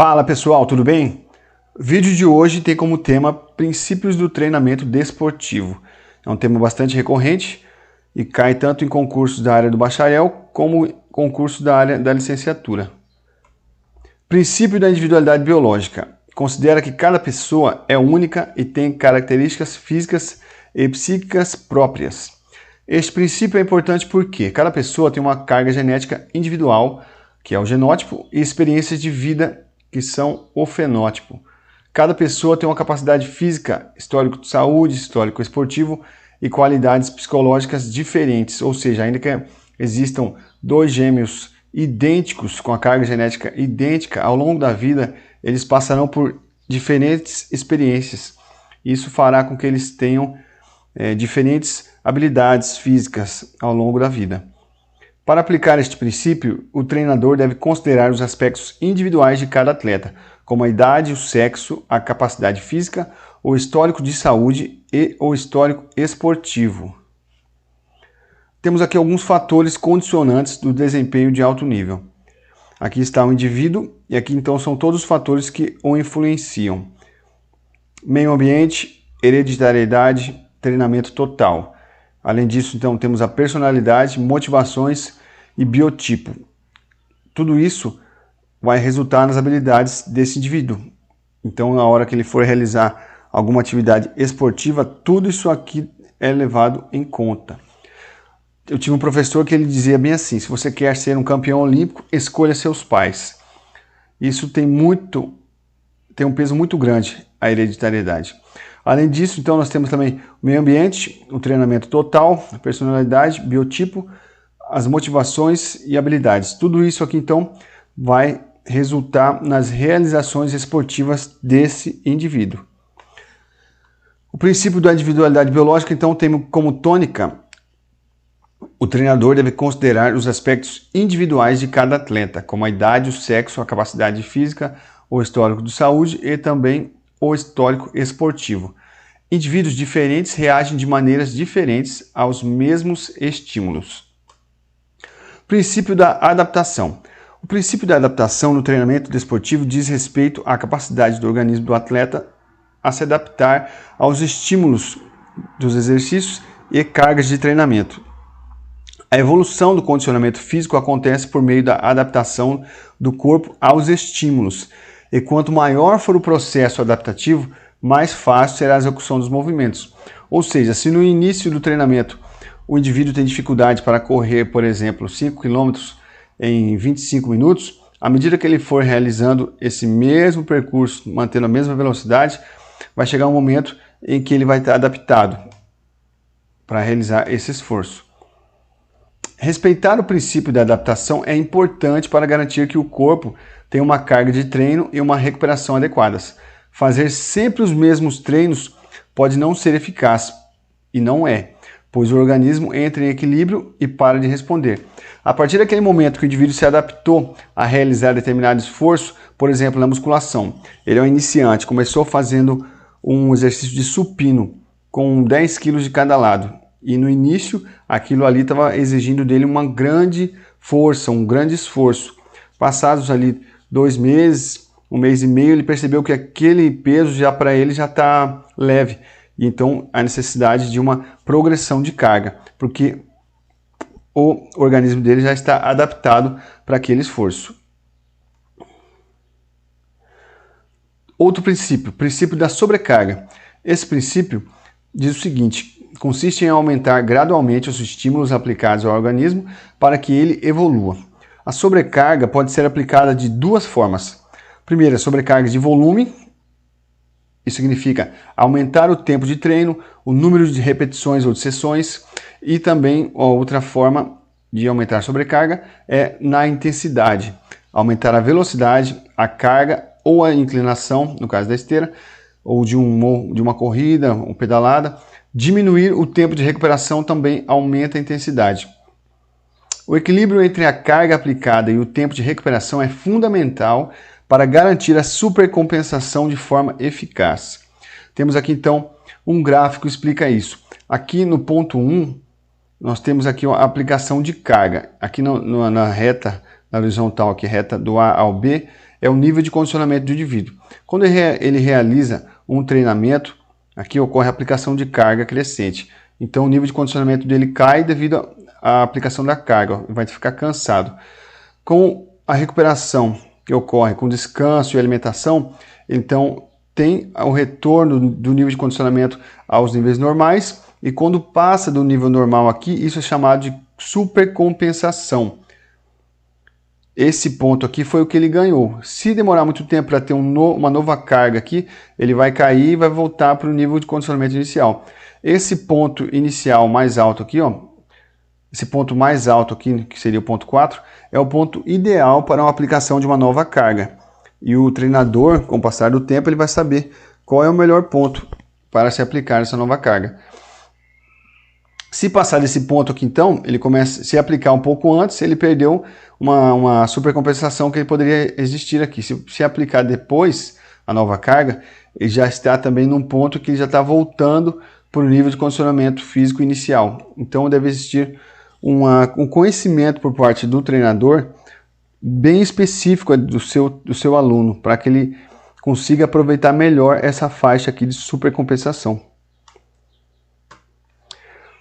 Fala pessoal, tudo bem? O vídeo de hoje tem como tema princípios do treinamento desportivo. É um tema bastante recorrente e cai tanto em concursos da área do bacharel como em concursos da área da licenciatura. Princípio da individualidade biológica. Considera que cada pessoa é única e tem características físicas e psíquicas próprias. Este princípio é importante porque cada pessoa tem uma carga genética individual, que é o genótipo, e experiências de vida, que são o fenótipo. Cada pessoa tem uma capacidade física, histórico de saúde, histórico esportivo e qualidades psicológicas diferentes, ou seja, ainda que existam dois gêmeos idênticos, com a carga genética idêntica, ao longo da vida eles passarão por diferentes experiências. Isso fará com que eles tenham diferentes habilidades físicas ao longo da vida. Para aplicar este princípio, o treinador deve considerar os aspectos individuais de cada atleta, como a idade, o sexo, a capacidade física, o histórico de saúde e o histórico esportivo. Temos aqui alguns fatores condicionantes do desempenho de alto nível. Aqui está o indivíduo e aqui então são todos os fatores que o influenciam. Meio ambiente, hereditariedade, treinamento total. Além disso, então, temos a personalidade, motivações e biotipo. Tudo isso vai resultar nas habilidades desse indivíduo. Então, na hora que ele for realizar alguma atividade esportiva, tudo isso aqui é levado em conta. Eu tive um professor que ele dizia bem assim: se você quer ser um campeão olímpico, escolha seus pais. Isso tem um peso muito grande, a hereditariedade. Além disso, então, nós temos também o meio ambiente, o treinamento total, a personalidade, biotipo, as motivações e habilidades. Tudo isso aqui, então, vai resultar nas realizações esportivas desse indivíduo. O princípio da individualidade biológica, então, tem como tônica: o treinador deve considerar os aspectos individuais de cada atleta, como a idade, o sexo, a capacidade física, o histórico de saúde e também o histórico esportivo. Indivíduos diferentes reagem de maneiras diferentes aos mesmos estímulos. Princípio da adaptação. O princípio da adaptação no treinamento desportivo diz respeito à capacidade do organismo do atleta a se adaptar aos estímulos dos exercícios e cargas de treinamento. A evolução do condicionamento físico acontece por meio da adaptação do corpo aos estímulos. E quanto maior for o processo adaptativo, mais fácil será a execução dos movimentos. Ou seja, se no início do treinamento o indivíduo tem dificuldade para correr, por exemplo, 5 km em 25 minutos, à medida que ele for realizando esse mesmo percurso, mantendo a mesma velocidade, vai chegar um momento em que ele vai estar adaptado para realizar esse esforço. Respeitar o princípio da adaptação é importante para garantir que o corpo tenha uma carga de treino e uma recuperação adequadas. Fazer sempre os mesmos treinos pode não ser eficaz, e não é, pois o organismo entra em equilíbrio e para de responder. A partir daquele momento que o indivíduo se adaptou a realizar determinado esforço, por exemplo, na musculação, ele é um iniciante, começou fazendo um exercício de supino com 10 kg de cada lado. E no início, aquilo ali estava exigindo dele uma grande força, um grande esforço. Passados ali 2 meses, 1 mês e meio, ele percebeu que aquele peso já para ele já está leve. E então a necessidade de uma progressão de carga, porque o organismo dele já está adaptado para aquele esforço. Outro princípio, princípio da sobrecarga. Esse princípio diz o seguinte: consiste em aumentar gradualmente os estímulos aplicados ao organismo para que ele evolua. A sobrecarga pode ser aplicada de duas formas. Primeiro, a sobrecarga de volume. Isso significa aumentar o tempo de treino, o número de repetições ou de sessões. E também a outra forma de aumentar a sobrecarga é na intensidade. Aumentar a velocidade, a carga ou a inclinação, no caso da esteira, ou de uma corrida ou pedalada. Diminuir o tempo de recuperação também aumenta a intensidade. O equilíbrio entre a carga aplicada e o tempo de recuperação é fundamental para garantir a supercompensação de forma eficaz. Temos aqui então um gráfico que explica isso. Aqui no ponto 1, nós temos aqui a aplicação de carga. Aqui na reta, na horizontal, aqui reta do A ao B, é o nível de condicionamento do indivíduo. Quando ele realiza um treinamento, aqui ocorre a aplicação de carga crescente. Então o nível de condicionamento dele cai devido à aplicação da carga, vai ficar cansado. Com a recuperação que ocorre com descanso e alimentação, então tem o retorno do nível de condicionamento aos níveis normais, e quando passa do nível normal aqui, isso é chamado de supercompensação. Esse ponto aqui foi o que ele ganhou. Se demorar muito tempo para ter uma nova carga aqui, ele vai cair e vai voltar para o nível de condicionamento inicial. Esse ponto inicial mais alto aqui, ó, esse ponto mais alto aqui, que seria o ponto 4, é o ponto ideal para uma aplicação de uma nova carga. E o treinador, com o passar do tempo, ele vai saber qual é o melhor ponto para se aplicar essa nova carga. Se passar desse ponto aqui, então, ele começa a se aplicar um pouco antes, ele perdeu uma supercompensação que poderia existir aqui. Se aplicar depois a nova carga, ele já está também num ponto que ele já está voltando para o nível de condicionamento físico inicial. Então deve existir um conhecimento por parte do treinador bem específico do seu aluno, para que ele consiga aproveitar melhor essa faixa aqui de supercompensação.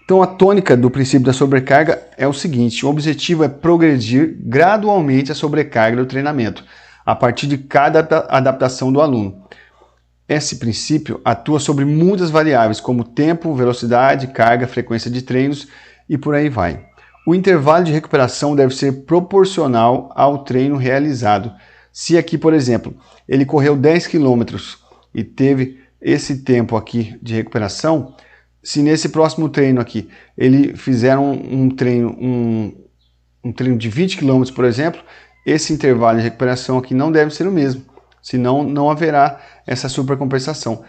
Então a tônica do princípio da sobrecarga é o seguinte: o objetivo é progredir gradualmente a sobrecarga do treinamento, a partir de cada adaptação do aluno. Esse princípio atua sobre muitas variáveis, como tempo, velocidade, carga, frequência de treinos e por aí vai. O intervalo de recuperação deve ser proporcional ao treino realizado. Se aqui, por exemplo, ele correu 10 km e teve esse tempo aqui de recuperação, se nesse próximo treino aqui ele fizer um treino de 20 km, por exemplo, esse intervalo de recuperação aqui não deve ser o mesmo, senão não haverá essa supercompensação.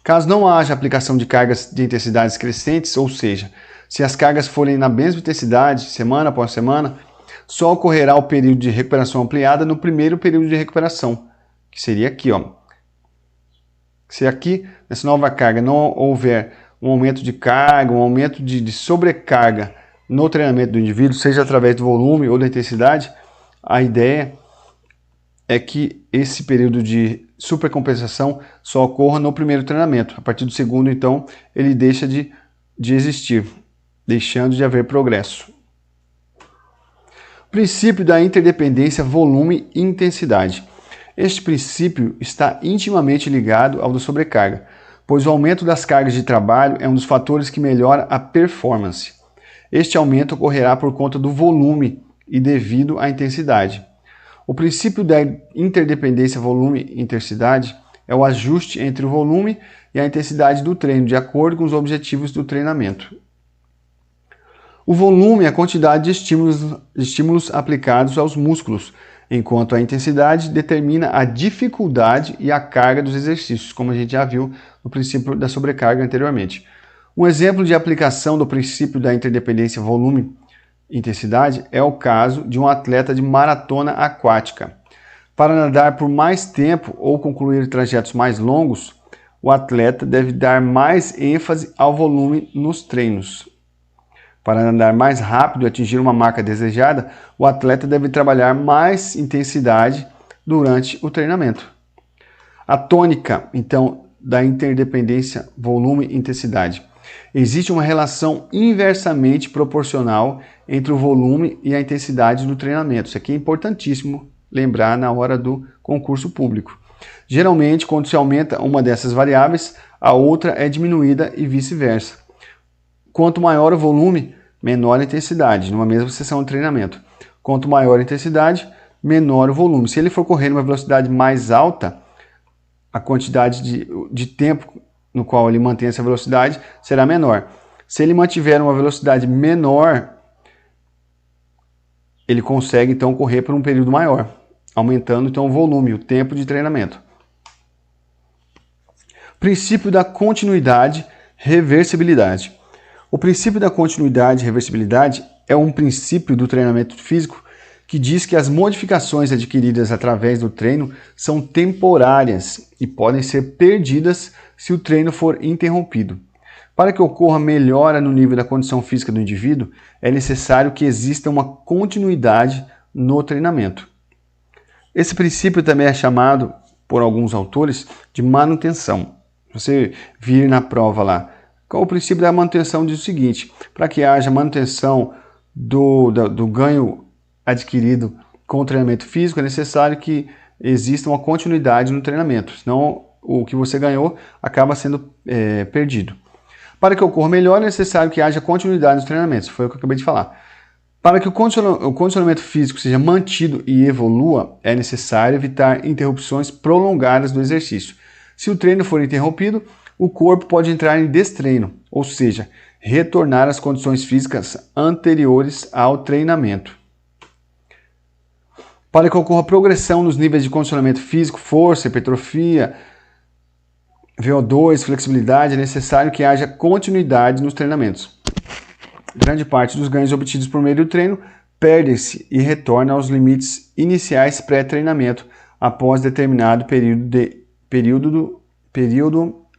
Caso não haja aplicação de cargas de intensidades crescentes, ou seja, se as cargas forem na mesma intensidade, semana após semana, só ocorrerá o período de recuperação ampliada no primeiro período de recuperação, que seria aqui, ó. Se aqui, nessa nova carga, não houver um aumento de carga, um aumento de sobrecarga no treinamento do indivíduo, seja através do volume ou da intensidade, a ideia é que esse período de supercompensação só ocorra no primeiro treinamento. A partir do segundo, então, ele deixa de existir, deixando de haver progresso. Princípio da interdependência volume e intensidade. Este princípio está intimamente ligado ao da sobrecarga, pois o aumento das cargas de trabalho é um dos fatores que melhora a performance. Este aumento ocorrerá por conta do volume e devido à intensidade. O princípio da interdependência volume e intensidade é o ajuste entre o volume e a intensidade do treino, de acordo com os objetivos do treinamento. O volume é a quantidade de estímulos aplicados aos músculos, enquanto a intensidade determina a dificuldade e a carga dos exercícios, como a gente já viu no princípio da sobrecarga anteriormente. Um exemplo de aplicação do princípio da interdependência volume e intensidade é o caso de um atleta de maratona aquática. Para nadar por mais tempo ou concluir trajetos mais longos, o atleta deve dar mais ênfase ao volume nos treinos. Para nadar mais rápido e atingir uma marca desejada, o atleta deve trabalhar mais intensidade durante o treinamento. A tônica, então, da interdependência volume e intensidade. Existe uma relação inversamente proporcional entre o volume e a intensidade do treinamento. Isso aqui é importantíssimo lembrar na hora do concurso público. Geralmente, quando se aumenta uma dessas variáveis, a outra é diminuída e vice-versa. Quanto maior o volume, menor a intensidade, numa mesma sessão de treinamento. Quanto maior a intensidade, menor o volume. Se ele for correr numa velocidade mais alta, a quantidade de tempo no qual ele mantém essa velocidade será menor. Se ele mantiver uma velocidade menor, ele consegue então correr por um período maior, aumentando então o volume, o tempo de treinamento. Princípio da continuidade, reversibilidade. O princípio da continuidade e reversibilidade é um princípio do treinamento físico que diz que as modificações adquiridas através do treino são temporárias e podem ser perdidas se o treino for interrompido. Para que ocorra melhora no nível da condição física do indivíduo, é necessário que exista uma continuidade no treinamento. Esse princípio também é chamado, por alguns autores, de manutenção. Você vir na prova lá, qual o princípio da manutenção? Diz o seguinte: para que haja manutenção do ganho adquirido com o treinamento físico, é necessário que exista uma continuidade no treinamento, senão o que você ganhou acaba sendo perdido. Para que ocorra melhor, é necessário que haja continuidade nos treinamentos, foi o que eu acabei de falar. Para que o condicionamento físico seja mantido e evolua, é necessário evitar interrupções prolongadas do exercício. Se o treino for interrompido, o corpo pode entrar em destreino, ou seja, retornar às condições físicas anteriores ao treinamento. Para que ocorra progressão nos níveis de condicionamento físico, força, hipertrofia, VO2, flexibilidade, é necessário que haja continuidade nos treinamentos. Grande parte dos ganhos obtidos por meio do treino perdem-se e retornam aos limites iniciais pré-treinamento após determinado período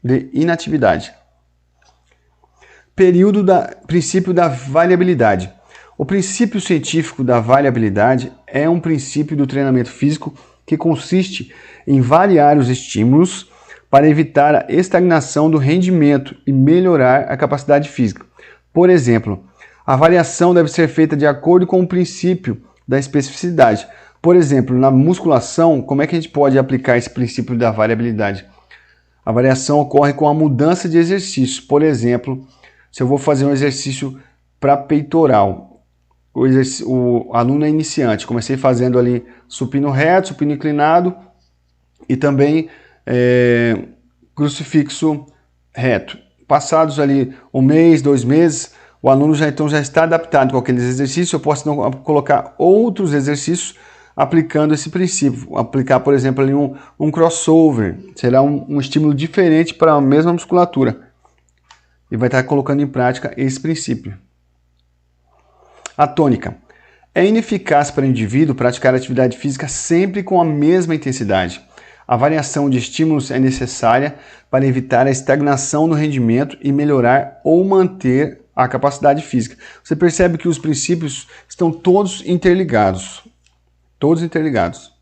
de inatividade. Princípio da variabilidade. O princípio científico da variabilidade é um princípio do treinamento físico que consiste em variar os estímulos para evitar a estagnação do rendimento e melhorar a capacidade física. Por exemplo, a variação deve ser feita de acordo com o princípio da especificidade. Por exemplo, na musculação, como é que a gente pode aplicar esse princípio da variabilidade? A variação ocorre com a mudança de exercício. Por exemplo, se eu vou fazer um exercício para peitoral, o aluno é iniciante, comecei fazendo ali supino reto, supino inclinado e também crucifixo reto. Passados ali um mês, 2 meses, o aluno já está adaptado com aqueles exercícios. Eu posso então colocar outros exercícios aplicando esse princípio. Aplicar, por exemplo, ali um crossover. Será um estímulo diferente para a mesma musculatura. E vai estar colocando em prática esse princípio. A tônica. É ineficaz para o indivíduo praticar atividade física sempre com a mesma intensidade. A variação de estímulos é necessária para evitar a estagnação no rendimento e melhorar ou manter a capacidade física. Você percebe que os princípios estão todos interligados. Todos interligados.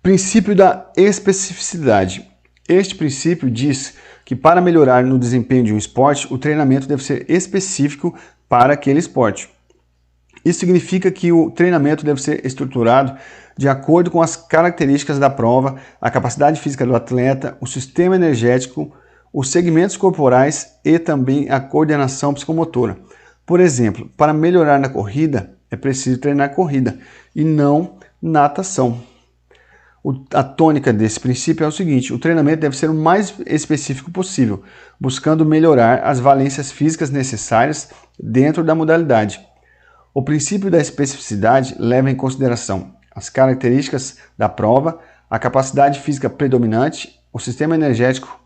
Princípio da especificidade. Este princípio diz que para melhorar no desempenho de um esporte, o treinamento deve ser específico para aquele esporte. Isso significa que o treinamento deve ser estruturado de acordo com as características da prova, a capacidade física do atleta, o sistema energético, os segmentos corporais e também a coordenação psicomotora. Por exemplo, para melhorar na corrida, é preciso treinar corrida e não natação. A tônica desse princípio é o seguinte: o treinamento deve ser o mais específico possível, buscando melhorar as valências físicas necessárias dentro da modalidade. O princípio da especificidade leva em consideração as características da prova, a capacidade física predominante, o sistema energético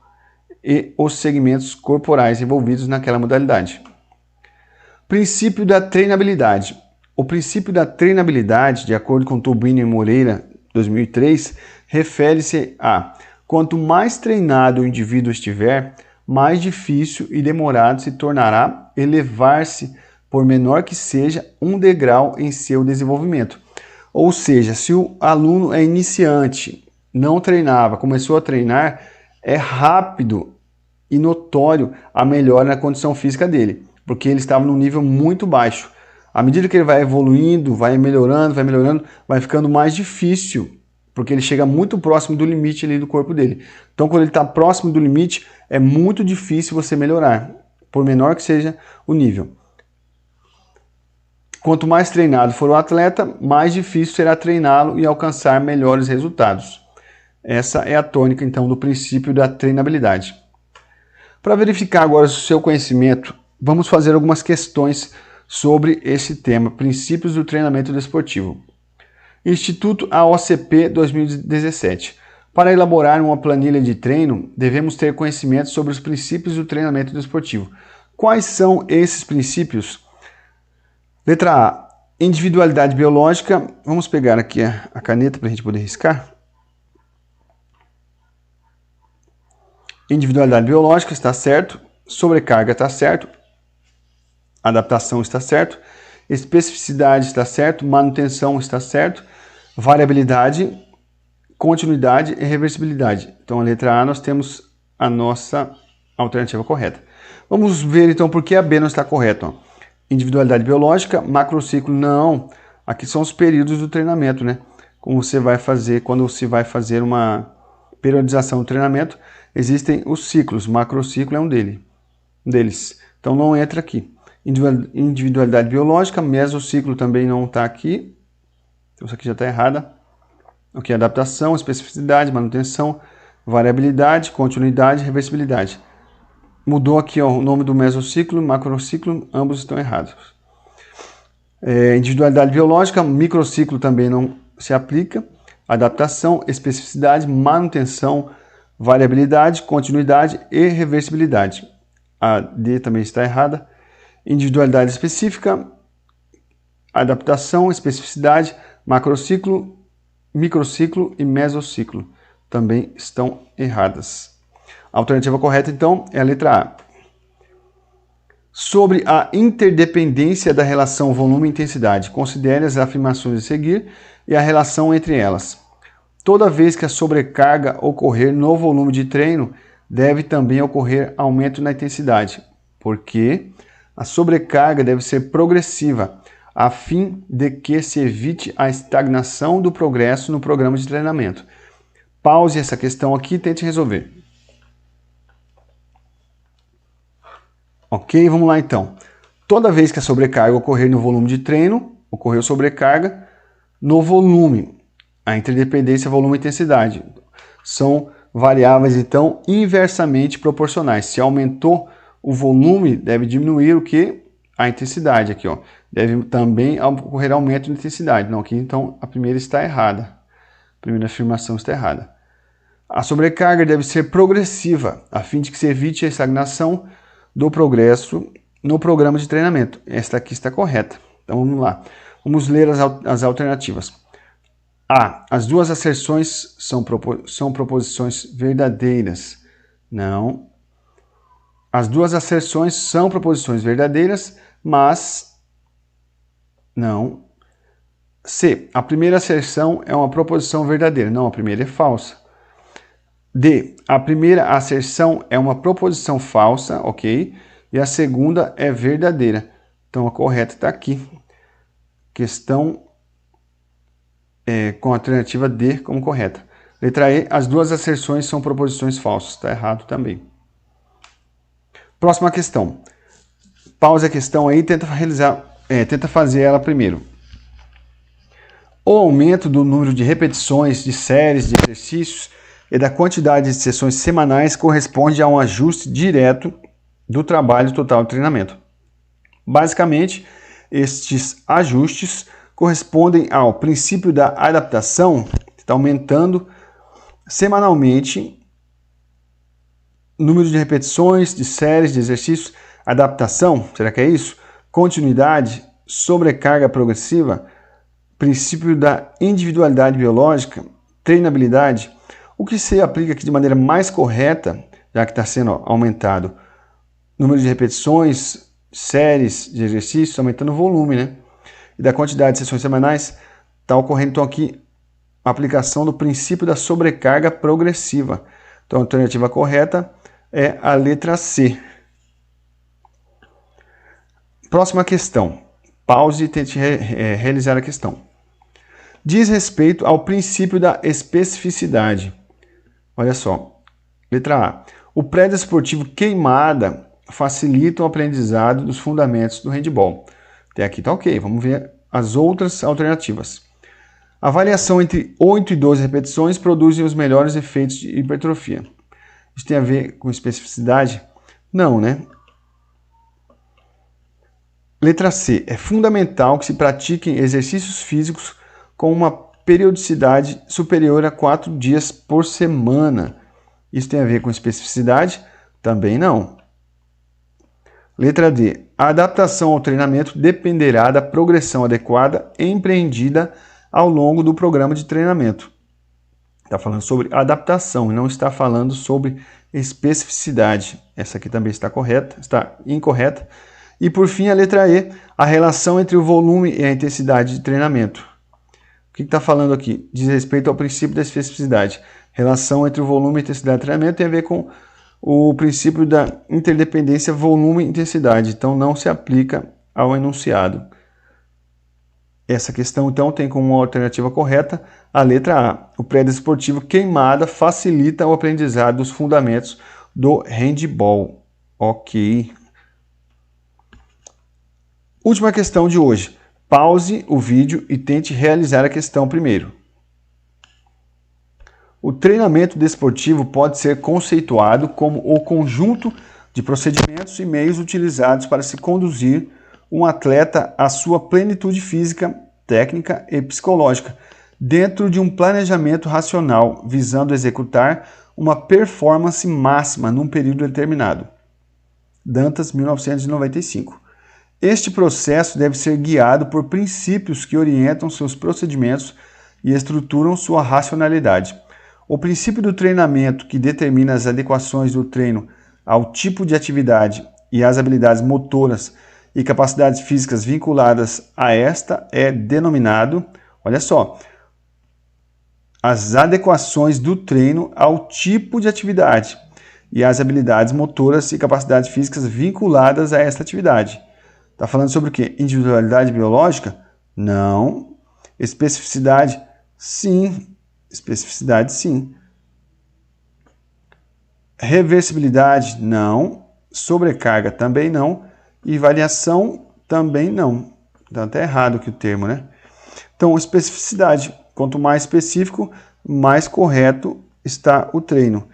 e os segmentos corporais envolvidos naquela modalidade. Princípio da treinabilidade. O princípio da treinabilidade, de acordo com Tubino e Moreira, 2003, refere-se a: quanto mais treinado o indivíduo estiver, mais difícil e demorado se tornará elevar-se, por menor que seja, um degrau em seu desenvolvimento. Ou seja, se o aluno é iniciante, não treinava, começou a treinar, é rápido e notório a melhora na condição física dele, porque ele estava num nível muito baixo. À medida que ele vai evoluindo, vai melhorando, vai ficando mais difícil, porque ele chega muito próximo do limite ali do corpo dele. Então, quando ele está próximo do limite, é muito difícil você melhorar, por menor que seja o nível. Quanto mais treinado for o atleta, mais difícil será treiná-lo e alcançar melhores resultados. Essa é a tônica, então, do princípio da treinabilidade. Para verificar agora o seu conhecimento, vamos fazer algumas questões sobre esse tema, princípios do treinamento desportivo. Instituto AOCP 2017. Para elaborar uma planilha de treino, devemos ter conhecimento sobre os princípios do treinamento desportivo. Quais são esses princípios? Letra A, individualidade biológica. Vamos pegar aqui a caneta para a gente poder riscar. Individualidade biológica está certo. Sobrecarga está certo. Adaptação está certo. Especificidade está certo. Manutenção está certo. variabilidade, continuidade e reversibilidade. Então, a letra A nós temos a nossa alternativa correta. Vamos ver então por que a B não está correta. Ó. Individualidade biológica, macrociclo, não. Aqui são os períodos do treinamento, né? Como você vai fazer quando você vai fazer uma periodização do treinamento, existem os ciclos, macrociclo é um deles. Então não entra aqui. Individualidade biológica, mesociclo também não está aqui. Então isso aqui já está errada. Ok, adaptação, especificidade, manutenção, variabilidade, continuidade, reversibilidade. Mudou aqui ó, o nome do mesociclo, macrociclo, ambos estão errados. Individualidade biológica, microciclo também não se aplica. Adaptação, especificidade, manutenção, variabilidade, continuidade e reversibilidade. A D também está errada. Individualidade específica, adaptação, especificidade, macrociclo, microciclo e mesociclo também estão erradas. A alternativa correta, então, é a letra A. Sobre a interdependência da relação volume e intensidade, considere as afirmações a seguir e a relação entre elas. Toda vez que a sobrecarga ocorrer no volume de treino, deve também ocorrer aumento na intensidade, porque a sobrecarga deve ser progressiva, a fim de que se evite a estagnação do progresso no programa de treinamento. Pause essa questão aqui e tente resolver. Ok, vamos lá então. Toda vez que a sobrecarga ocorrer no volume de treino, ocorreu sobrecarga no volume. A interdependência volume e intensidade são variáveis, então, inversamente proporcionais. Se aumentou o volume, deve diminuir o que? A intensidade aqui, ó. Deve também ocorrer aumento de intensidade. Não, aqui então a primeira está errada. A primeira afirmação está errada. A sobrecarga deve ser progressiva, a fim de que se evite a estagnação do progresso no programa de treinamento. Esta aqui está correta. Então vamos lá. Vamos ler as alternativas. A. As duas asserções são proposições verdadeiras. Não. As duas asserções são proposições verdadeiras, mas não. C. A primeira asserção é uma proposição verdadeira. Não, a primeira é falsa. D. A primeira asserção é uma proposição falsa, ok? E a segunda é verdadeira. Então a correta está aqui. Questão com a alternativa D como correta. Letra E. As duas asserções são proposições falsas. Está errado também. Próxima questão. Pause a questão aí e tenta fazer ela primeiro. O aumento do número de repetições, de séries, de exercícios e da quantidade de sessões semanais corresponde a um ajuste direto do trabalho total de treinamento. Basicamente, estes ajustes correspondem ao princípio da adaptação, que está aumentando semanalmente o número de repetições, de séries, de exercícios. Adaptação, será que é isso? Continuidade, sobrecarga progressiva, princípio da individualidade biológica, treinabilidade. O que se aplica aqui de maneira mais correta, já que está sendo aumentado o número de repetições, séries de exercícios, aumentando o volume, né? E da quantidade de sessões semanais, está ocorrendo então aqui a aplicação do princípio da sobrecarga progressiva. Então a alternativa correta é a letra C. Próxima questão. Pause e tente realizar a questão. Diz respeito ao princípio da especificidade. Olha só, letra A. O pré-desportivo queimada facilita o aprendizado dos fundamentos do handebol. Até aqui tá ok, vamos ver as outras alternativas. A variação entre 8 e 12 repetições produzem os melhores efeitos de hipertrofia. Isso tem a ver com especificidade? Não, né? Letra C. É fundamental que se pratiquem exercícios físicos com uma periodicidade superior a 4 dias por semana. Isso tem a ver com especificidade? Também não. Letra D. A adaptação ao treinamento dependerá da progressão adequada empreendida ao longo do programa de treinamento. Está falando sobre adaptação e não está falando sobre especificidade. Essa aqui também está correta, está incorreta. E por fim, a letra E, a relação entre o volume e a intensidade de treinamento. que está falando aqui? Diz respeito ao princípio da especificidade. Relação entre o volume e intensidade de treinamento tem a ver com o princípio da interdependência volume-intensidade. Então, não se aplica ao enunciado. Essa questão, então, tem como alternativa correta a letra A. O pré-desportivo queimada facilita o aprendizado dos fundamentos do handball. Ok. Última questão de hoje. Pause o vídeo e tente realizar a questão primeiro. O treinamento desportivo pode ser conceituado como o conjunto de procedimentos e meios utilizados para se conduzir um atleta à sua plenitude física, técnica e psicológica, dentro de um planejamento racional, visando executar uma performance máxima num período determinado. Dantas, 1995. Este processo deve ser guiado por princípios que orientam seus procedimentos e estruturam sua racionalidade. O princípio do treinamento, que determina as adequações do treino ao tipo de atividade e às habilidades motoras e capacidades físicas vinculadas a esta, é denominado, olha só, as adequações do treino ao tipo de atividade e às habilidades motoras e capacidades físicas vinculadas a esta atividade. Está falando sobre o quê? Individualidade biológica? Não. Especificidade? Sim. Especificidade, sim. Reversibilidade? Não. Sobrecarga? Também não. E variação? Também não. Está até errado aqui o termo, né? Então, especificidade. Quanto mais específico, mais correto está o treino.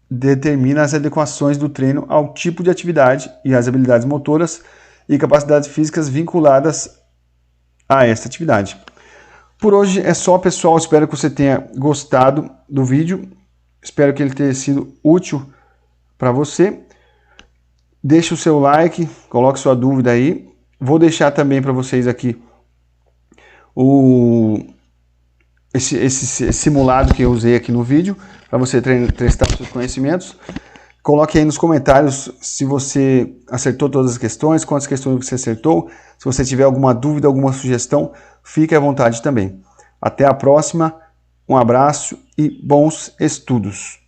Determina as adequações do treino ao tipo de atividade e às habilidades motoras e capacidades físicas vinculadas a esta atividade. Por hoje é só, pessoal. Espero que você tenha gostado do vídeo. Espero que ele tenha sido útil para você. Deixe o seu like, coloque sua dúvida aí. Vou deixar também para vocês aqui esse simulado que eu usei aqui no vídeo, para você testar os seus conhecimentos. Coloque aí nos comentários se você acertou todas as questões, quantas questões você acertou. Se você tiver alguma dúvida, alguma sugestão, fique à vontade também. Até a próxima, um abraço e bons estudos!